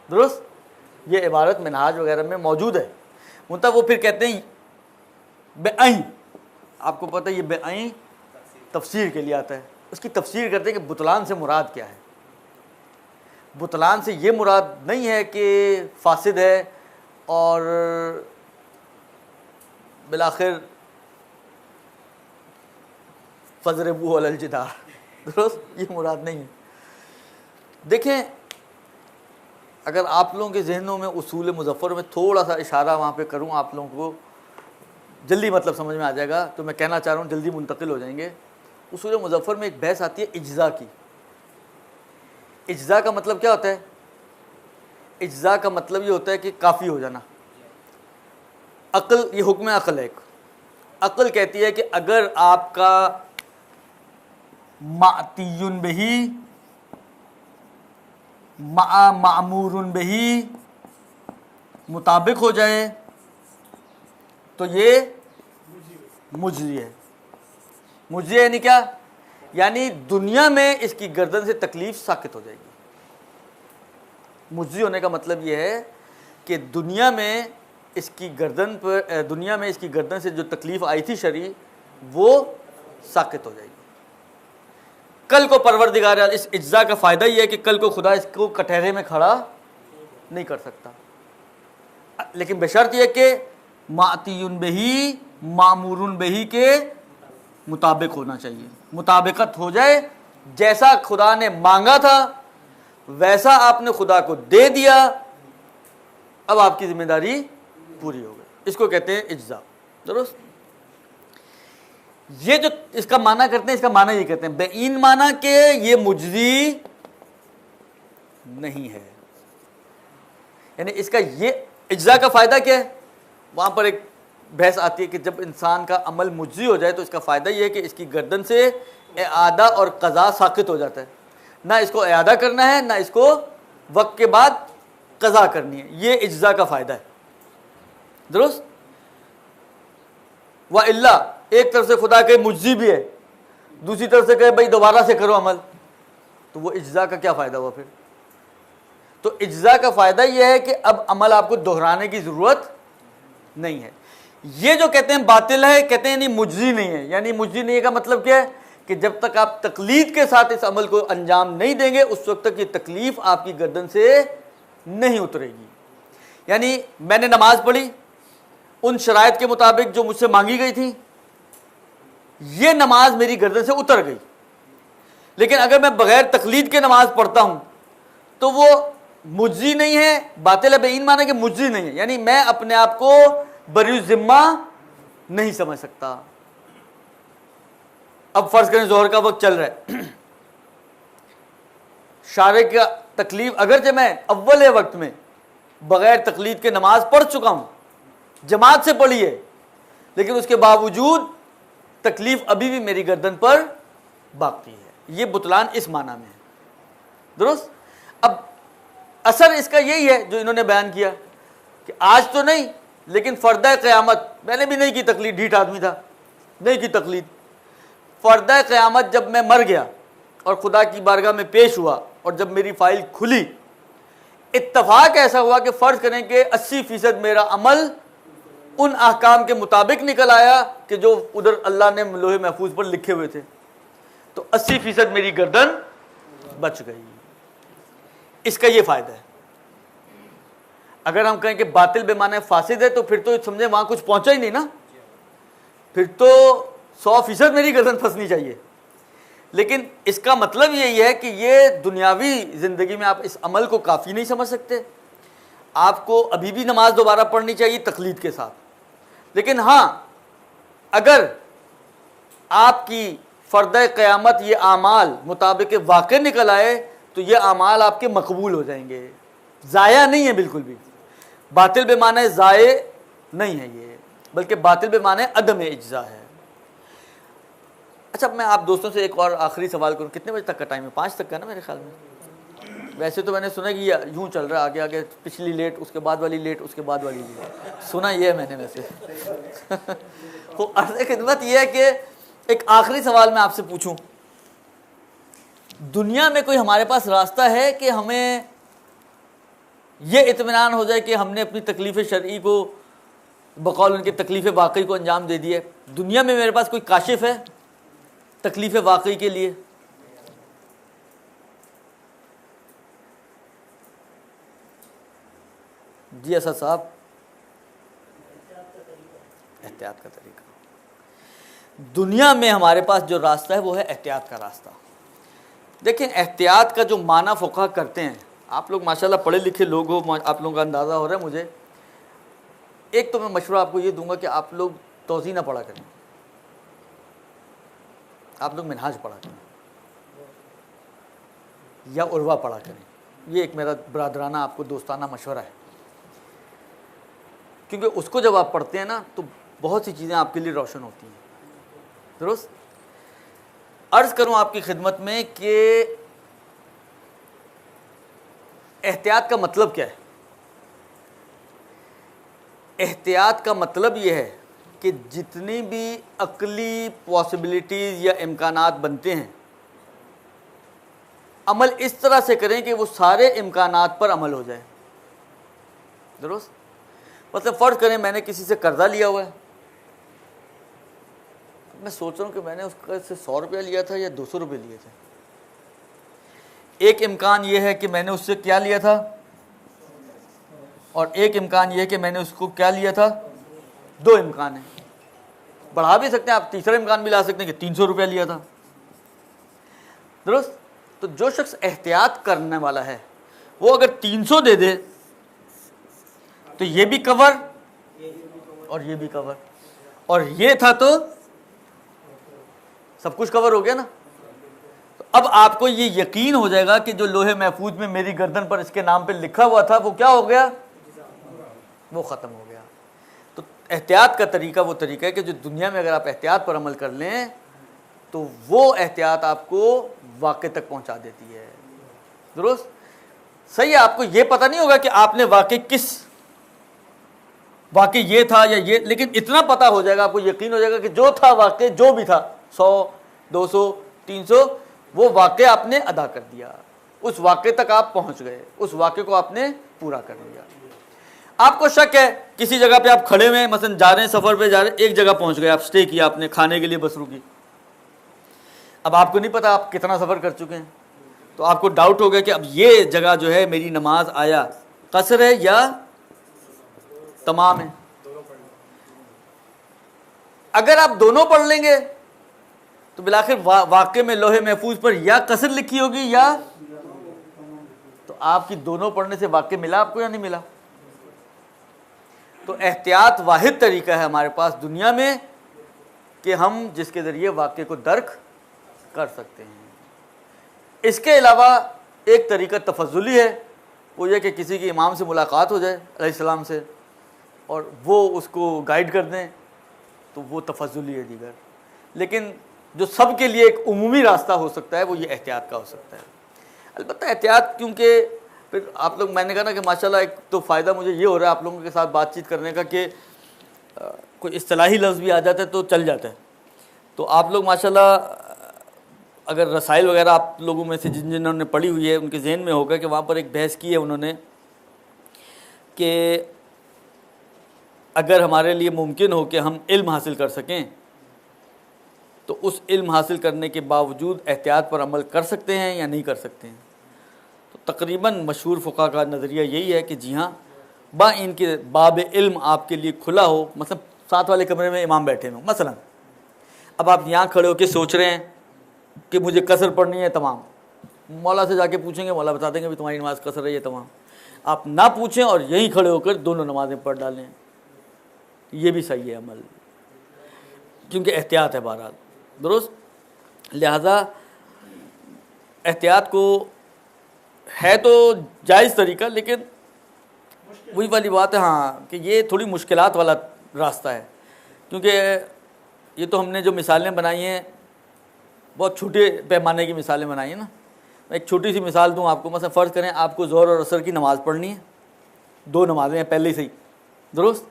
درست؟ یہ عبارت منہاج وغیرہ میں موجود ہے۔ منتہا وہ پھر کہتے ہیں بِعَین، آپ کو پتہ ہے یہ بِعَین تفسیر کے لیے آتا ہے، اس کی تفسیر کرتے ہیں کہ بطلان سے مراد کیا ہے۔ بطلان سے یہ مراد نہیں ہے کہ فاسد ہے اور بالآخر فَضْرِبُوهُ عَلَى الْجِدَارِ، درست؟ یہ مراد نہیں ہے۔ دیکھیں اگر آپ لوگوں کے ذہنوں میں اصول مظفر میں تھوڑا سا اشارہ وہاں پہ کروں، آپ لوگوں کو جلدی مطلب سمجھ میں آ جائے گا، تو میں کہنا چاہ رہا ہوں جلدی منتقل ہو جائیں گے۔ اصول مظفر میں ایک بحث آتی ہے اجزاء کی۔ اجزاء کا مطلب کیا ہوتا ہے؟ اجزاء کا مطلب یہ ہوتا ہے کہ کافی ہو جانا۔ عقل، یہ حکم عقل ہے ایک، عقل کہتی ہے کہ اگر آپ کا مأتی بہی مع معمور بہی مطابق ہو جائے تو یہ مجزی ہے۔ مجزی یعنی کیا؟ یعنی دنیا میں اس کی گردن سے تکلیف ساقط ہو جائے گی۔ مجزی ہونے کا مطلب یہ ہے کہ دنیا میں اس کی گردن پر، دنیا میں اس کی گردن سے جو تکلیف آئی تھی شرعی، وہ ساقط ہو جائے گی۔ کل کو پروردگار، اس اجزاء کا فائدہ یہ ہے کہ کل کو خدا اس کو کٹہرے میں کھڑا نہیں کر سکتا، لیکن بشرط یہ کہ معطی بہی معمور بہی کے مطابق ہونا چاہیے، مطابقت ہو جائے، جیسا خدا نے مانگا تھا ویسا آپ نے خدا کو دے دیا، اب آپ کی ذمہ داری پوری ہو گئی، اس کو کہتے ہیں اجزا۔ درست؟ یہ جو اس کا معنی کرتے ہیں، اس کا معنی یہ کہتے ہیں بعین معنی کہ یہ مجزی نہیں ہے، یعنی اس کا یہ اجزا کا فائدہ کیا ہے؟ وہاں پر ایک بحث آتی ہے کہ جب انسان کا عمل مجزی ہو جائے تو اس کا فائدہ یہ ہے کہ اس کی گردن سے اعادہ اور قضا ساقط ہو جاتا ہے، نہ اس کو اعادہ کرنا ہے نہ اس کو وقت کے بعد قضا کرنی ہے، یہ اجزا کا فائدہ ہے۔ درست؟ وَإِلَّا ایک طرف سے خدا کہ مجزی بھی ہے، دوسری طرف سے کہے بھائی دوبارہ سے کرو عمل، تو وہ اجزا کا کیا فائدہ ہوا پھر؟ تو اجزا کا فائدہ یہ ہے کہ اب عمل آپ کو دہرانے کی ضرورت نہیں ہے۔ یہ جو کہتے ہیں باطل ہے، کہتے ہیں نہیں مجزی نہیں ہے، یعنی مجزی نہیں ہے کا مطلب کیا ہے کہ جب تک آپ تقلید کے ساتھ اس عمل کو انجام نہیں دیں گے اس وقت تک یہ تکلیف آپ کی گردن سے نہیں اترے گی۔ یعنی میں نے نماز پڑھی ان شرائط کے مطابق جو مجھ سے مانگی گئی تھی، یہ نماز میری گردن سے اتر گئی، لیکن اگر میں بغیر تقلید کے نماز پڑھتا ہوں تو وہ مجزی نہیں ہے، باطل ہے بعین معنی کہ مجزی نہیں ہے، یعنی میں اپنے آپ کو بری الذمہ نہیں سمجھ سکتا۔ اب فرض کریں ظہر کا وقت چل رہا ہے، شارع کا تکلیف، اگرچہ میں اول وقت میں بغیر تقلید کے نماز پڑھ چکا ہوں، جماعت سے پڑھی ہے، لیکن اس کے باوجود تکلیف ابھی بھی میری گردن پر باقی ہے، یہ بطلان اس معنی میں ہے۔ درست؟ اب اثر اس کا یہی ہے جو انہوں نے بیان کیا کہ آج تو نہیں لیکن فردہ قیامت، میں نے بھی نہیں کی تقلید، ڈھیٹ آدمی تھا، نہیں کی تقلید، فردہ قیامت جب میں مر گیا اور خدا کی بارگاہ میں پیش ہوا اور جب میری فائل کھلی، اتفاق ایسا ہوا کہ فرض کریں کہ 80% میرا عمل ان احکام کے مطابق نکل آیا کہ جو ادھر اللہ نے لوح محفوظ پر لکھے ہوئے تھے، تو 80% میری گردن بچ گئی۔ اس کا یہ فائدہ ہے۔ اگر ہم کہیں کہ باطل بے معنی فاسد ہے تو پھر تو سمجھیں وہاں کچھ پہنچا ہی نہیں نا، پھر تو 100% میری گردن پھنسنی چاہیے، لیکن اس کا مطلب یہی ہے کہ یہ دنیاوی زندگی میں آپ اس عمل کو کافی نہیں سمجھ سکتے، آپ کو ابھی بھی نماز دوبارہ پڑھنی چاہیے تقلید کے ساتھ، لیکن ہاں اگر آپ کی فردہ قیامت یہ اعمال مطابق واقع نکل آئے تو یہ اعمال آپ کے مقبول ہو جائیں گے، ضائع نہیں ہے بالکل بھی، باطل بے معنی ضائع نہیں ہے یہ، بلکہ باطل بے معنی عدم اجزا ہے۔ اچھا میں آپ دوستوں سے ایک اور آخری سوال کروں، کتنے بجے تک کا ٹائم ہے؟ 5 تک کا نا میرے خیال میں، ویسے تو میں نے سنا کہ یہ یوں چل رہا ہے آگے آگے، پچھلی لیٹ اس کے بعد والی لیٹ اس کے بعد والی لیٹ، سنا یہ ہے میں نے ویسے۔ تو عرض خدمت یہ ہے کہ ایک آخری سوال میں آپ سے پوچھوں، دنیا میں کوئی ہمارے پاس راستہ ہے کہ ہمیں یہ اطمینان ہو جائے کہ ہم نے اپنی تکلیف شرعی کو بقول ان کی تکلیف واقعی کو انجام دے دیا ہے؟ دنیا میں میرے پاس کوئی کاشف ہے تکلیف واقعی کے لیے؟ جی اسد صاحب، احتیاط کا طریقہ دنیا میں ہمارے پاس جو راستہ ہے وہ ہے احتیاط کا راستہ۔ دیکھیں احتیاط کا جو معنی فقہا کرتے ہیں، آپ لوگ ماشاءاللہ پڑھے لکھے لوگ ہو، آپ لوگوں کا اندازہ ہو رہا ہے مجھے، ایک تو میں مشورہ آپ کو یہ دوں گا کہ آپ لوگ توضیح نہ پڑھا کریں، آپ لوگ منہاج پڑھا کریں یا عروہ پڑھا کریں، یہ ایک میرا برادرانہ آپ کو دوستانہ مشورہ ہے، کیونکہ اس کو جب آپ پڑھتے ہیں نا تو بہت سی چیزیں آپ کے لیے روشن ہوتی ہیں۔ درست؟ عرض کروں آپ کی خدمت میں کہ احتیاط کا مطلب کیا ہے؟ احتیاط کا مطلب یہ ہے کہ جتنی بھی عقلی پاسبلٹیز یا امکانات بنتے ہیں، عمل اس طرح سے کریں کہ وہ سارے امکانات پر عمل ہو جائے۔ درست؟ مطلب فرض کریں میں نے کسی سے قرضہ لیا ہوا ہے، میں سوچ رہا ہوں کہ میں نے اس سے 100 روپیہ لیا تھا یا 200 روپے لیے تھے۔ ایک امکان یہ ہے کہ میں نے اس سے کیا لیا تھا، اور ایک امکان یہ ہے کہ میں نے اس کو کیا لیا تھا، دو امکان ہیں، بڑھا بھی سکتے ہیں آپ، تیسرا امکان بھی لا سکتے ہیں کہ 300 روپیہ لیا تھا، درست؟ تو جو شخص احتیاط کرنے والا ہے وہ اگر 300 دے دے تو یہ بھی کور اور یہ بھی کور، اور یہ تھا تو سب کچھ کور ہو گیا نا۔ تو اب آپ کو یہ یقین ہو جائے گا کہ جو لوہے محفوظ میں میری گردن پر اس کے نام پہ لکھا ہوا تھا وہ کیا ہو گیا، وہ ختم ہو گیا۔ تو احتیاط کا طریقہ وہ طریقہ ہے کہ جو دنیا میں اگر آپ احتیاط پر عمل کر لیں تو وہ احتیاط آپ کو واقع تک پہنچا دیتی ہے، درست؟ صحیح ہے، آپ کو یہ پتہ نہیں ہوگا کہ آپ نے واقع یہ تھا یا یہ، لیکن اتنا پتہ ہو جائے گا، آپ کو یقین ہو جائے گا کہ جو تھا واقع، جو بھی تھا 100 200 300 وہ واقع آپ نے ادا کر دیا، اس واقع تک آپ پہنچ گئے، اس واقع کو آپ نے پورا کر لیا۔ آپ کو شک ہے کسی جگہ پہ آپ کھڑے ہوئے، مثلا جا رہے ہیں سفر پہ جا رہے ہیں، ایک جگہ پہنچ گئے، آپ سٹے کیا، آپ نے کھانے کے لیے بس رکی، اب آپ کو نہیں پتا آپ کتنا سفر کر چکے ہیں، تو آپ کو ڈاؤٹ ہو گیا کہ اب یہ جگہ جو ہے میری نماز آیا قصر ہے یا تمام ہے۔ اگر آپ دونوں پڑھ لیں گے تو بالآخر واقع میں لوہے محفوظ پر یا قصر لکھی ہوگی یا، تو آپ کی دونوں پڑھنے سے واقع ملا آپ کو یا نہیں ملا؟ تو احتیاط واحد طریقہ ہے ہمارے پاس دنیا میں کہ ہم جس کے ذریعے واقع کو درک کر سکتے ہیں۔ اس کے علاوہ ایک طریقہ تفضلی ہے، وہ یہ کہ کسی کے امام سے ملاقات ہو جائے علیہ السلام سے اور وہ اس کو گائیڈ کر دیں، تو وہ تفضلی ہے دیگر۔ لیکن جو سب کے لیے ایک عمومی راستہ ہو سکتا ہے وہ یہ احتیاط کا ہو سکتا ہے۔ البتہ احتیاط کیونکہ پھر آپ لوگ، میں نے کہا نا کہ ماشاءاللہ ایک تو فائدہ مجھے یہ ہو رہا ہے آپ لوگوں کے ساتھ بات چیت کرنے کا کہ کوئی اصطلاحی لفظ بھی آ جاتا ہے تو چل جاتا ہے، تو آپ لوگ ماشاءاللہ اگر رسائل وغیرہ آپ لوگوں میں سے جنہوں نے پڑھی ہوئی ہے ان کے ذہن میں ہوگا کہ وہاں پر ایک بحث کی ہے انہوں نے کہ اگر ہمارے لیے ممکن ہو کہ ہم علم حاصل کر سکیں تو اس علم حاصل کرنے کے باوجود احتیاط پر عمل کر سکتے ہیں یا نہیں کر سکتے ہیں، تو تقریباً مشہور فقہاء کا نظریہ یہی ہے کہ جی ہاں، ان کے باب علم آپ کے لیے کھلا ہو، مثلا ساتھ والے کمرے میں امام بیٹھے ہوں، مثلا اب آپ یہاں کھڑے ہو کے سوچ رہے ہیں کہ مجھے قصر پڑھنی ہے تمام، مولا سے جا کے پوچھیں گے، مولا بتا دیں گے بھی تمہاری نماز قصر ہے یہ تمام، آپ نہ پوچھیں اور یہیں کھڑے ہو کر دونوں نمازیں پڑھ ڈالیں، یہ بھی صحیح ہے عمل، کیونکہ احتیاط ہے بہرحال، درست؟ لہذا احتیاط کو ہے تو جائز طریقہ، لیکن وہی والی بات ہے ہاں کہ یہ تھوڑی مشکلات والا راستہ ہے، کیونکہ یہ تو ہم نے جو مثالیں بنائی ہیں بہت چھوٹے پیمانے کی مثالیں بنائی ہیں نا۔ میں ایک چھوٹی سی مثال دوں آپ کو، مثلا فرض کریں آپ کو ظہر اور عصر کی نماز پڑھنی ہے، دو نمازیں ہیں پہلے سے ہی، درست؟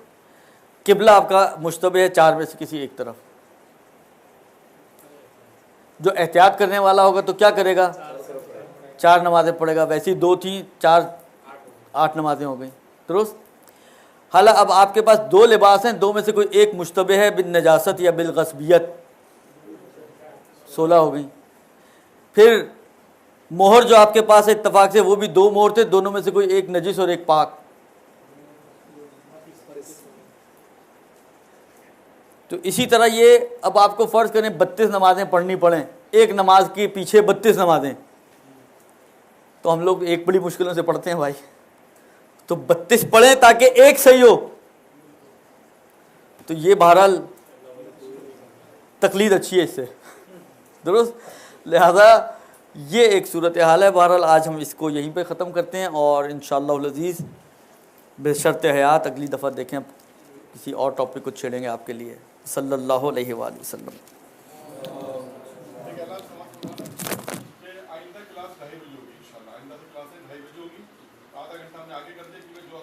قبلہ آپ کا مشتبہ ہے 4 میں سے کسی ایک طرف، جو احتیاط کرنے والا ہوگا تو کیا کرے گا، 4 نمازیں پڑھے گا، ویسی 2 تھیں 4 8 نمازیں ہو گئیں، درست؟ حالا اب آپ کے پاس 2 لباس ہیں، 2 میں سے کوئی ایک مشتبہ ہے بالنجاست یا بالغصبیت، 16 ہو گئی۔ پھر مہر جو آپ کے پاس اتفاق سے وہ بھی 2 مہر تھے، دونوں میں سے کوئی ایک نجس اور ایک پاک، تو اسی طرح یہ اب آپ کو فرض کریں 32 نمازیں پڑھنی پڑیں، ایک نماز کے پیچھے 32 نمازیں، تو ہم لوگ ایک بڑی مشکلوں سے پڑھتے ہیں بھائی، تو 32 پڑھیں تاکہ ایک صحیح ہو، تو یہ بہرحال تقلید اچھی ہے اس سے، درست؟ لہذا یہ ایک صورتحال ہے۔ بہرحال آج ہم اس کو یہیں پہ ختم کرتے ہیں، اور انشاءاللہ العزیز بشرط حیات اگلی دفعہ دیکھیں کسی اور ٹاپک کو چھیڑیں گے آپ کے لیے۔ صلی اللہ علیہ وآلہ وسلم۔ آئندہ کلاس 2:30 بجے ہوگی، انشاءاللہ آئندہ سے کلاس 2:30 بجے ہوگی، آدھا گھنٹہ ہم نے آگے کر دیا کیونکہ جو